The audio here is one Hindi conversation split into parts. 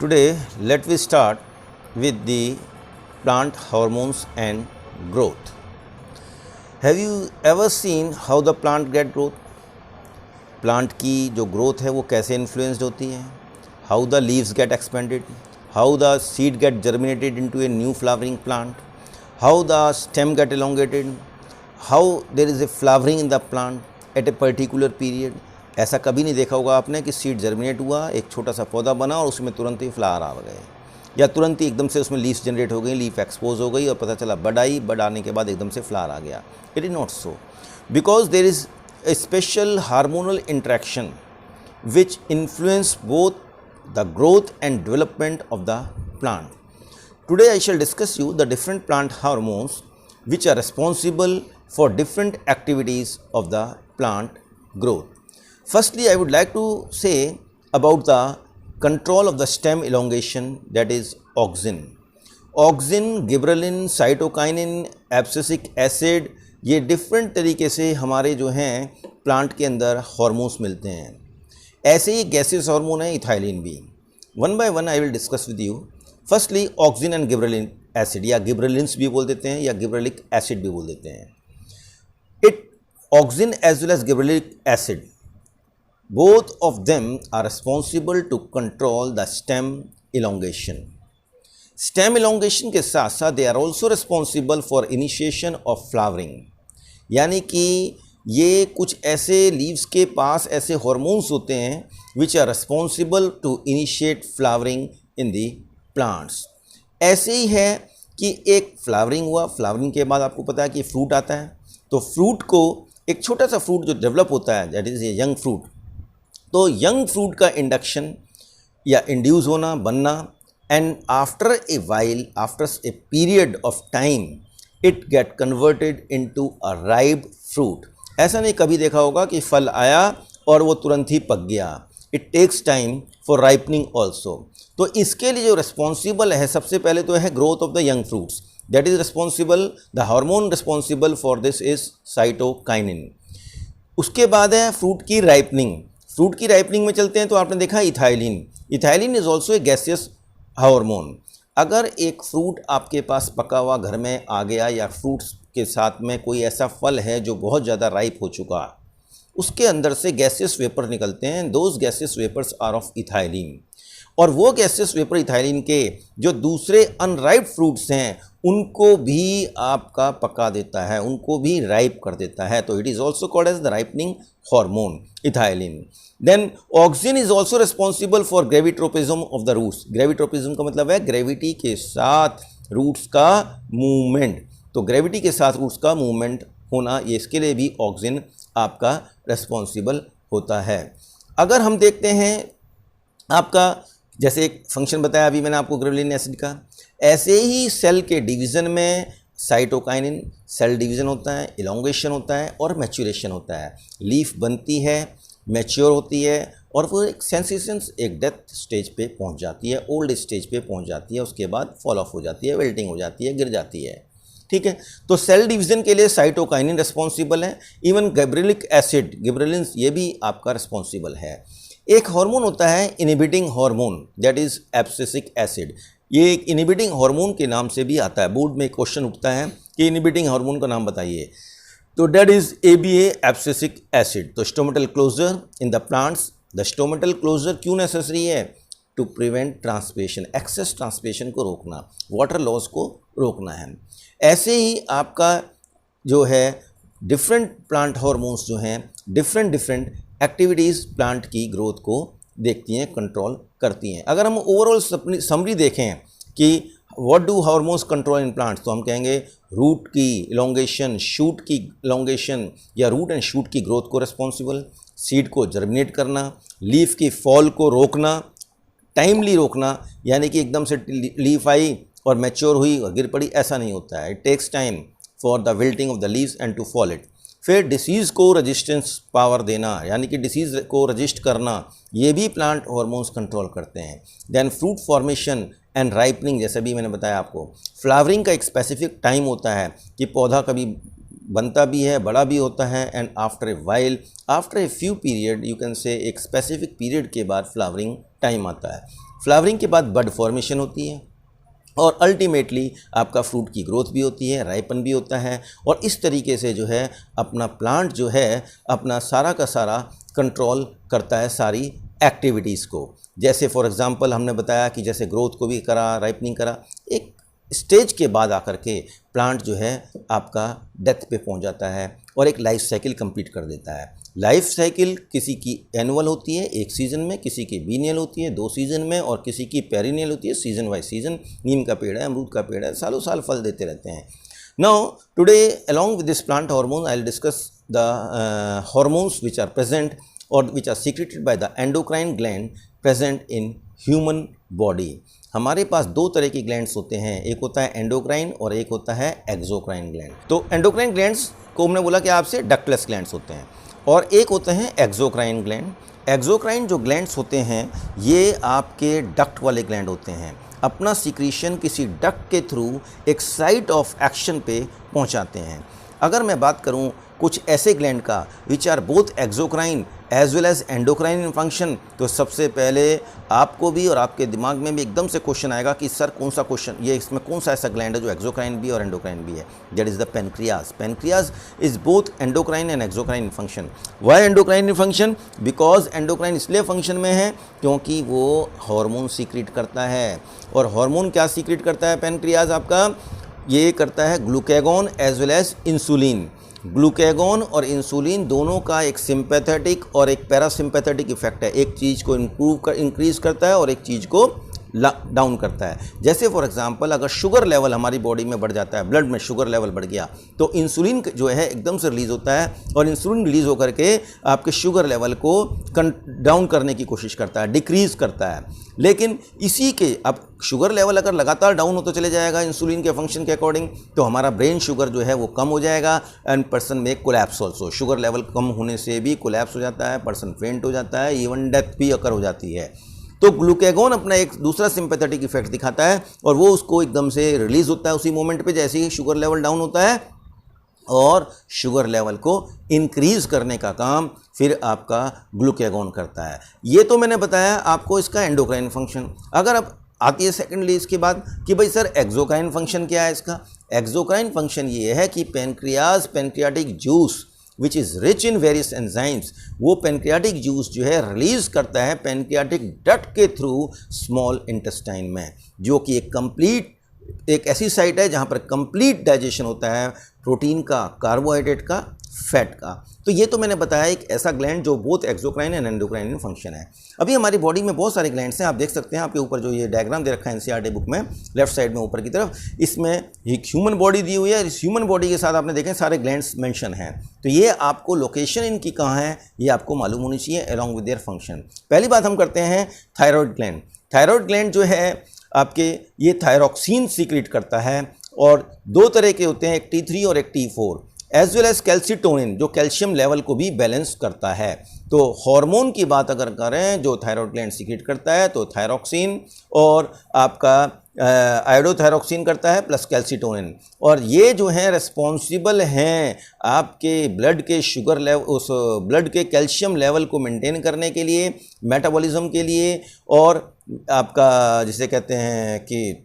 Today, let we start with the plant hormones and growth. Have you ever seen how the plant get growth? Plant की जो ग्रोथ है वो कैसे इन्फ्लुएंस्ड होती है? How the leaves get expanded, how the seed get germinated into a new flowering plant, how the stem get elongated, how there is a flowering in the plant at a particular period. ऐसा कभी नहीं देखा होगा आपने कि सीड जर्मिनेट हुआ, एक छोटा सा पौधा बना और उसमें तुरंत ही फ्लावर आ गए, या तुरंत ही एकदम से उसमें लीव्स जनरेट हो गई, लीफ एक्सपोज हो गई और पता चला बड आई, बड आने के बाद एकदम से फ्लावर आ गया. It is not so, because there is a special hormonal interaction which influence both the growth and development of the plant. Today I shall discuss you the different plant hormones which are responsible for different activities of the plant growth. Firstly, I would like to say about the control of the stem elongation, that is auxin. Auxin, gibberellin, cytokinin, abscisic acid, ये डिफरेंट तरीके से हमारे जो हैं प्लांट के अंदर हार्मोन्स मिलते हैं. ऐसे ही गैसेस हार्मोन है इथाइलिन भी. One by one I will discuss with you. Firstly auxin and gibberellin acid, या गिबरेलिन्स भी बोल देते हैं या गिबरेलिक एसिड भी बोल देते हैं. It auxin as well as gibberellic acid, both of them are responsible to control the stem elongation. Stem elongation के साथ साथ they are also responsible for initiation of flowering. यानी कि ये कुछ ऐसे लीव्स के पास ऐसे हार्मोन्स होते हैं which are responsible to initiate flowering in the plants. ऐसे ही है कि एक फ्लावरिंग हुआ, फ्लावरिंग के बाद आपको पता है कि फ्रूट आता है, तो फ्रूट को एक छोटा सा फ्रूट जो डेवलप होता है, that is a young fruit. तो यंग फ्रूट का इंडक्शन या इंड्यूस होना, बनना, and after a while, after a period of time, it get converted into a ripe fruit. ऐसा नहीं कभी देखा होगा कि फल आया और वो तुरंत ही पक गया. It takes time for ripening also. तो इसके लिए जो रिस्पॉन्सिबल है सबसे पहले तो है growth of the young fruits. That is responsible, the hormone responsible for this is cytokinin. उसके बाद है फ्रूट की राइपनिंग. फ्रूट की राइपनिंग में चलते हैं तो आपने देखा ethylene. Ethylene is also a gaseous hormone. अगर एक फ्रूट आपके पास पका हुआ घर में आ गया या फ्रूट्स के साथ में कोई ऐसा फल है जो बहुत ज़्यादा राइप हो चुका, उसके अंदर से गैसियस वेपर निकलते हैं. Those gaseous vapours are of ethylene. और वो गैसियस वेपर इथाइलिन के जो दूसरे अनराइप फ्रूट्स हैं उनको भी आपका पका देता है, उनको भी राइप कर देता है. तो it is also called as the ripening hormone, ethylene. Then auxin is also responsible for gravitropism of the roots. Gravitropism का मतलब है ग्रेविटी के साथ रूट्स का मूवमेंट. तो ग्रेविटी के साथ रूट्स का मूवमेंट होना, ये इसके लिए भी ऑक्सिन आपका रिस्पॉन्सिबल होता है. अगर हम देखते हैं आपका, जैसे एक फंक्शन बताया अभी मैंने आपको गिबरेलिन एसिड का, ऐसे ही सेल के डिवीज़न में साइटोकाइनिन, सेल डिवीज़न होता है, इलोंगेशन होता है और मैच्योरेशन होता है. लीफ बनती है, मैच्योर होती है और वो एक सेंसेशंस एक डेथ स्टेज पे पहुंच जाती है, ओल्ड स्टेज पे पहुंच जाती है. उसके बाद फॉल ऑफ हो जाती है, विल्टिंग हो जाती है, गिर जाती है. ठीक है. तो सेल डिवीज़न के लिए साइटोकाइनिन रिस्पॉन्सिबल है. इवन गिबरेलिक एसिड, गिबरेलिन्स, ये भी आपका रिस्पॉन्सिबल है. एक हार्मोन होता है inhibiting hormone, that is abscisic acid. ये एक इनहिबिटिंग हार्मोन के नाम से भी आता है. बोर्ड में एक क्वेश्चन उठता है कि इनहिबिटिंग हार्मोन का नाम बताइए, तो that is ABA abscisic acid. तो stomatal closure in the plants. The stomatal closure क्यों नेसेसरी है? To prevent transpiration, excess transpiration को रोकना, वाटर लॉस को रोकना है. ऐसे ही आपका जो है डिफरेंट प्लांट हार्मोन्स जो हैं डिफरेंट एक्टिविटीज़ प्लांट की ग्रोथ को देखती हैं, कंट्रोल करती हैं. अगर हम ओवरऑल समरी देखें कि what do hormones control in plants, तो हम कहेंगे रूट की इलोंगेशन, शूट की इलोंगेशन या रूट एंड शूट की ग्रोथ को रिस्पॉन्सिबल, सीड को जर्मिनेट करना, लीफ की फॉल को रोकना, टाइमली रोकना, यानी कि एकदम से लीफ आई और मैच्योर हुई और गिर पड़ी, ऐसा नहीं होता है. It takes time for the wilting of the leaves and to fall it. फिर डिसीज़ को रेजिस्टेंस पावर देना, यानी कि डिसीज़ को रजिस्ट करना, ये भी प्लांट हार्मोन्स कंट्रोल करते हैं. Then fruit formation and ripening, जैसे भी मैंने बताया आपको. फ्लावरिंग का एक स्पेसिफिक टाइम होता है कि पौधा कभी बनता भी है, बड़ा भी होता है, and after a while, after a few period, you can say एक स्पेसिफिक पीरियड के बाद फ्लावरिंग टाइम आता है. फ्लावरिंग के बाद बड फॉर्मेशन होती है और अल्टीमेटली आपका फ्रूट की ग्रोथ भी होती है, राइपन भी होता है और इस तरीके से जो है अपना प्लांट जो है अपना सारा का सारा कंट्रोल करता है सारी एक्टिविटीज़ को। जैसे फॉर एग्ज़ाम्पल हमने बताया कि जैसे ग्रोथ को भी करा, राइपनिंग करा, एक स्टेज के बाद आकर के प्लांट जो है आपका डेथ पे पहुंच जाता है और एक लाइफ साइकिल कंप्लीट कर देता है। लाइफ साइकिल किसी की एनुअल होती है 1 सीज़न में, किसी की बीनियल होती है 2 सीज़न में और किसी की पेरिनियल होती है सीज़न बाय सीज़न। नीम का पेड़ है, अमरूद का पेड़ है, सालों साल फल देते रहते हैं। Now today along with this plant hormone I will discuss the hormones which are present or which are secreted by the endocrine gland present in human body। हमारे पास 2 तरह की ग्लैंड्स होते हैं, एक होता है एंडोक्राइन और एक होता है एक्सोक्राइन ग्लैंड। तो एंडोक्राइन ग्लैंड्स को हमने बोला कि आपसे डक्टलेस ग्लैंड्स होते हैं और एक होते हैं एक्सोक्राइन ग्लैंड। एक्सोक्राइन जो ग्लैंड्स होते हैं ये आपके डक्ट वाले ग्लैंड होते हैं, अपना सिक्रीशन किसी डक्ट के थ्रू एक साइट ऑफ एक्शन पे पहुंचाते हैं। अगर मैं बात करूं कुछ ऐसे ग्लैंड का which are both exocrine as well as endocrine in function, तो सबसे पहले आपको भी और आपके दिमाग में भी एकदम से क्वेश्चन आएगा कि सर कौन सा क्वेश्चन ये इसमें कौन सा ऐसा ग्लैंड है जो एक्सोक्राइन भी और एंडोक्राइन भी है। That is the pancreas. Pancreas is both endocrine and exocrine in function. Why endocrine in function? Because endocrine इसलिए फंक्शन में है क्योंकि वो हार्मोन सीक्रेट करता है। और हार्मोन क्या सीक्रेट करता है पेनक्रियाज आपका? ये करता है glucagon as well as insulin. Glucagon और इंसुलिन दोनों का एक सिंपैथेटिक और एक पैरासिम्पैथेटिक इफेक्ट है। एक चीज़ को इंक्रीज़ करता है और एक चीज़ को डाउन करता है। जैसे फॉर एग्जांपल अगर शुगर लेवल हमारी बॉडी में बढ़ जाता है, ब्लड में शुगर लेवल बढ़ गया, तो इंसुलिन जो है एकदम से रिलीज़ होता है और इंसुलिन रिलीज़ होकर के आपके शुगर लेवल को डाउन करने की कोशिश करता है, डिक्रीज़ करता है। लेकिन इसी के अब शुगर लेवल अगर लगातार डाउन होता चले जाएगा इंसुलिन के फंक्शन के अकॉर्डिंग, तो हमारा ब्रेन शुगर जो है वो कम हो जाएगा एंड पर्सन में कोलैप्स ऑल्सो। शुगर लेवल कम होने से भी कोलैप्स हो जाता है, पर्सन फेंट हो जाता है, इवन डेथ भी अकर हो जाती है। तो ग्लूकागॉन अपना एक दूसरा सिंपैथेटिक इफेक्ट दिखाता है और वो उसको एकदम से रिलीज़ होता है उसी मोमेंट पे जैसे ही शुगर लेवल डाउन होता है और शुगर लेवल को इंक्रीज़ करने का काम फिर आपका ग्लूकागॉन करता है। ये तो मैंने बताया आपको इसका एंडोक्राइन फंक्शन। अगर अब आती है सेकेंडली इसके बाद कि भाई सर एक्सोक्राइन फंक्शन क्या है इसका? एक्सोक्राइन फंक्शन ये है कि pancreas pancreatic juice which is rich in various enzymes, वो पेनक्रियाटिक जूस जो है रिलीज़ करता है पेनक्रियाटिक डक्ट के थ्रू स्मॉल इंटेस्टाइन में, जो कि एक ऐसी साइट है जहाँ पर कंप्लीट डाइजेशन होता है प्रोटीन का, कार्बोहाइड्रेट का, फैट का। तो ये तो मैंने बताया एक ऐसा ग्लैंड जो both exocrine and endocrine in function है। अभी हमारी बॉडी में बहुत सारे ग्लैंड्स हैं, आप देख सकते हैं आपके ऊपर जो ये डायग्राम दे रखा है एनसीईआरटी बुक में लेफ्ट साइड में ऊपर की तरफ, इसमें एक ह्यूमन बॉडी दी हुई है। इस ह्यूमन बॉडी के साथ आपने देखें सारे ग्लैंड्स मेंशन हैं, तो ये आपको लोकेशन इनकी कहाँ है ये आपको मालूम होनी चाहिए अलॉन्ग विद देयर फंक्शन। पहली बात हम करते हैं थायराइड ग्लैंड। थायराइड ग्लैंड जो है आपके ये थायरॉक्सिन सीक्रेट करता है और 2 तरह के होते हैं, एक T3 और एक T4, as well as calcitonin जो कैल्शियम लेवल को भी बैलेंस करता है। तो हार्मोन की बात अगर करें जो थायराइड ग्लैंड सीक्रेट करता है तो थायरॉक्सिन और आपका आयोडोथायरॉक्सिन करता है प्लस कैल्सिटोनिन, और ये जो हैं रिस्पॉन्सिबल हैं आपके ब्लड के शुगर लेवल, उस ब्लड के कैल्शियम लेवल को मेंटेन करने के लिए, मेटाबॉलिज्म के लिए, और आपका जिसे कहते हैं कि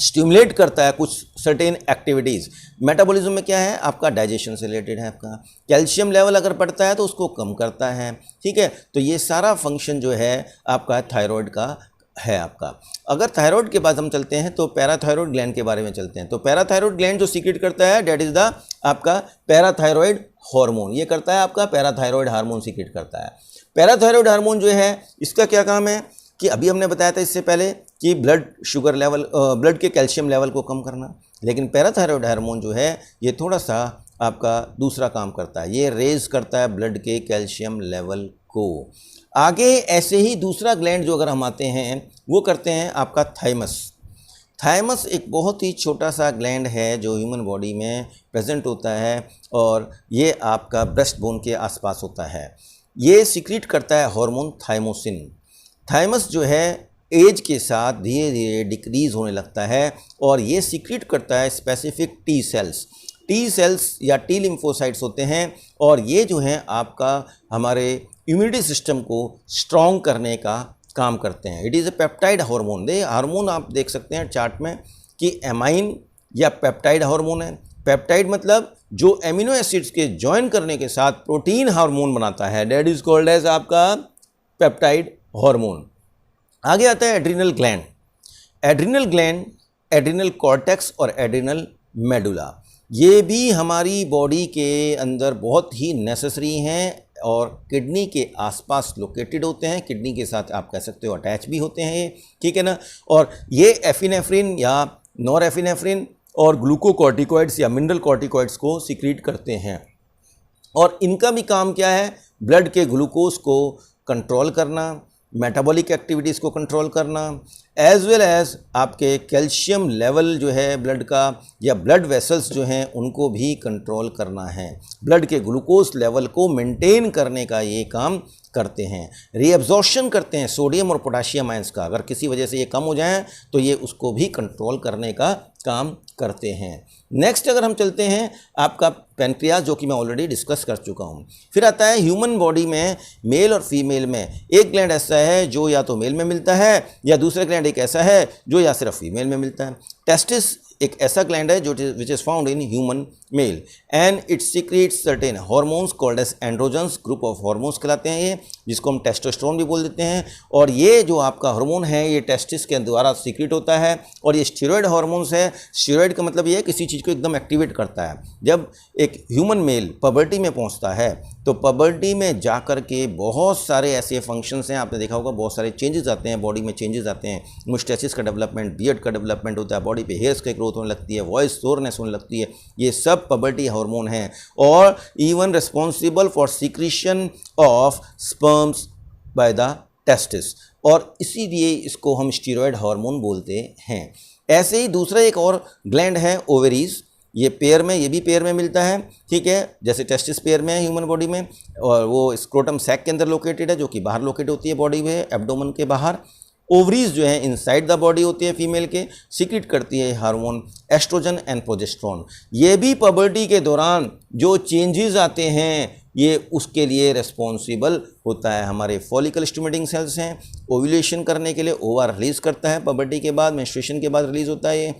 स्टिमुलेट करता है कुछ सर्टेन एक्टिविटीज़। मेटाबॉलिज्म में क्या है आपका डाइजेशन से रिलेटेड है, आपका कैल्शियम लेवल अगर बढ़ता है तो उसको कम करता है, ठीक है। तो ये सारा फंक्शन जो है आपका थायराइड का है आपका। अगर थायराइड के बाद हम चलते हैं तो पैराथायरॉयड ग्लैंड के बारे में चलते हैं। तो पैराथायरॉयड ग्लैंड जो सीक्रेट करता है डेट इज़ द आपका पैराथायरॉयड हार्मोन, ये करता है आपका पैराथायरॉयड हार्मोन सीक्रेट करता है। पैराथायरॉयड हार्मोन जो है इसका क्या काम है कि अभी हमने बताया था इससे पहले कि ब्लड शुगर लेवल, ब्लड के कैल्शियम लेवल को कम करना, लेकिन पैराथायरॉयड हार्मोन जो है ये थोड़ा सा आपका दूसरा काम करता है, ये रेज करता है ब्लड के कैल्शियम लेवल को। आगे ऐसे ही दूसरा ग्लैंड जो अगर हम आते हैं वो करते हैं आपका थाइमस। थाइमस एक बहुत ही छोटा सा ग्लैंड है जो ह्यूमन बॉडी में प्रेजेंट होता है और ये आपका ब्रेस्ट बोन के आसपास होता है। ये सीक्रेट करता है हार्मोन थाइमोसिन। थाइमस जो है एज के साथ धीरे धीरे डिक्रीज़ होने लगता है और ये सीक्रेट करता है specific T cells. T cells या टी लिम्फोसाइट्स होते हैं और ये जो हैं आपका हमारे इम्यूनिटी सिस्टम को स्ट्रॉन्ग करने का काम करते हैं। It is a peptide hormone. They hormone आप देख सकते हैं चार्ट में कि एमाइन या पेप्टाइड हार्मोन है। पेप्टाइड मतलब जो एमिनो एसिड्स के ज्वाइन करने के साथ प्रोटीन हार्मोन बनाता है, दैट इज कॉल्ड एज आपका पेप्टाइड हार्मोन। आगे आता है adrenal gland. Adrenal gland, adrenal cortex और एड्रिनल मेडुला, ये भी हमारी बॉडी के अंदर बहुत ही नेसेसरी हैं और किडनी के आसपास लोकेटेड होते हैं। किडनी के साथ आप कह सकते हो अटैच भी होते हैं ये, ठीक है ना। और ये एफिनेफ्रिन या नॉरएफिनेफ्रिन और ग्लूकोकॉर्टिकॉइड्स या मिनरल कॉर्टिकॉइड्स को सीक्रेट करते हैं। और इनका भी काम क्या है? ब्लड के ग्लूकोज को कंट्रोल करना, मेटाबॉलिक एक्टिविटीज़ को कंट्रोल करना, एज वेल एज आपके कैल्शियम लेवल जो है ब्लड का या ब्लड वेसल्स जो हैं उनको भी कंट्रोल करना है। ब्लड के ग्लूकोज लेवल को मेंटेन करने का ये काम करते हैं। रीअब्जॉर्प्शन करते हैं सोडियम और पोटाशियम आयंस का। अगर किसी वजह से ये कम हो जाए तो ये उसको भी कंट्रोल करने का काम करते हैं। नेक्स्ट अगर हम चलते हैं आपका पैनक्रियास, जो कि मैं ऑलरेडी डिस्कस कर चुका हूँ। फिर आता है ह्यूमन बॉडी में मेल और फीमेल में एक ग्लैंड ऐसा है जो या तो मेल में मिलता है या दूसरा ग्लैंड एक ऐसा है जो या सिर्फ फीमेल में मिलता है। टेस्टिस एक ऐसा ग्लैंड है जो which is found in human male and it secretes certain hormones called as androgens. Group of hormones कहलाते हैं ये, जिसको हम टेस्टोस्टेरोन भी बोल देते हैं। और ये जो आपका हार्मोन है ये टेस्टिस के द्वारा सीक्रेट होता है और ये स्टीरॉयड हार्मोन्स है। स्टीरॉयड का मतलब ये है किसी चीज़ को एकदम एक्टिवेट करता है। जब एक ह्यूमन मेल पबर्टी में पहुंचता है तो पबर्टी में जाकर के बहुत सारे ऐसे फंक्शंस हैं, आपने देखा होगा बहुत सारे चेंजेस आते हैं, बॉडी में चेंजेस आते हैं। मुस्टैचिस का डेवलपमेंट, बियर्ड का डेवलपमेंट होता है, बॉडी पे हेयर्स की ग्रोथ होने लगती है, वॉइस सोरनेस होने लगती है। ये सब पबर्टी हार्मोन हैं और even responsible for secretion of sperms by the testis, और इसीलिए इसको हम स्टीरॉयड हार्मोन बोलते हैं। ऐसे ही दूसरा एक और ग्लैंड है ओवेरीज। ये पेयर में, ये भी पेयर में मिलता है, ठीक है। जैसे टेस्टिस पेयर में है ह्यूमन बॉडी में, और वो स्क्रोटम सैक के अंदर लोकेटेड है, जो कि बाहर लोकेट होती है बॉडी में, एब्डोमेन के बाहर। ओवरीज जो है इनसाइड द बॉडी होती है फीमेल के, सीक्रेट करती है हार्मोन एस्ट्रोजन एंड प्रोजेस्टेरोन। ये भी पबर्टी के दौरान जो चेंजेस आते हैं ये उसके लिए रिस्पॉन्सिबल होता है। हमारे फॉलिकल स्टिमुलेटिंग सेल्स हैं, ओव्यूलेशन करने के लिए ओवा रिलीज़ करता है पबर्टी के बाद, मेंस्ट्रुएशन के बाद रिलीज़ होता है ये,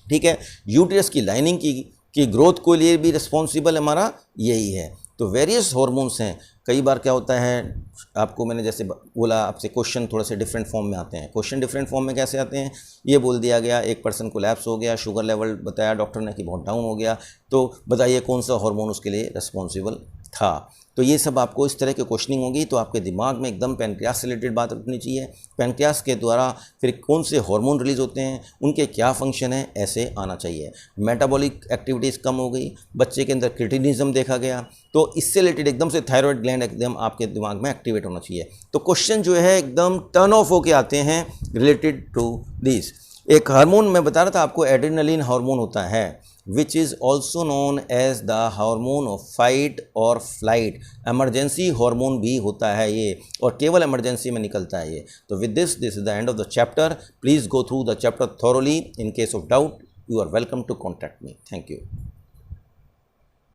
ठीक है। यूट्रस की लाइनिंग की ग्रोथ को लिए भी रिस्पॉन्सिबल हमारा यही है। तो वेरियस हार्मोन्स हैं। कई बार क्या होता है, आपको मैंने जैसे बोला, आपसे क्वेश्चन थोड़े से डिफरेंट फॉर्म में आते हैं। क्वेश्चन डिफरेंट फॉर्म में कैसे आते हैं? ये बोल दिया गया एक पर्सन को लैप्स हो गया, शुगर लेवल बताया डॉक्टर ने कि बहुत डाउन हो गया, तो बताइए कौन सा हार्मोन उसके लिए रिस्पॉन्सिबल था। तो ये सब आपको इस तरह की क्वेश्चनिंग होगी, तो आपके दिमाग में एकदम पैनक्रियास से रिलेटेड बात रखनी चाहिए। पैनक्रियास के द्वारा फिर कौन से हार्मोन रिलीज़ होते हैं, उनके क्या फंक्शन है, ऐसे आना चाहिए। मेटाबॉलिक एक्टिविटीज़ कम हो गई, बच्चे के अंदर क्रिटिनिज्म देखा गया, तो इससे रिलेटेड एकदम से थायराइड ग्लैंड एकदम आपके दिमाग में एक्टिवेट होना चाहिए। तो क्वेश्चन जो है एकदम टर्न ऑफ होके आते हैं रिलेटेड टू दिस। एक हार्मोन मैं बता रहा था आपको, एड्रेनलिन हार्मोन होता है, which is also known as the hormone of fight or flight। emergency hormone भी होता है ये, और केवल emergency में निकलता है ये। तो with this is the end of the chapter। Please go through the chapter thoroughly। In case of doubt, you are welcome to contact me। Thank you।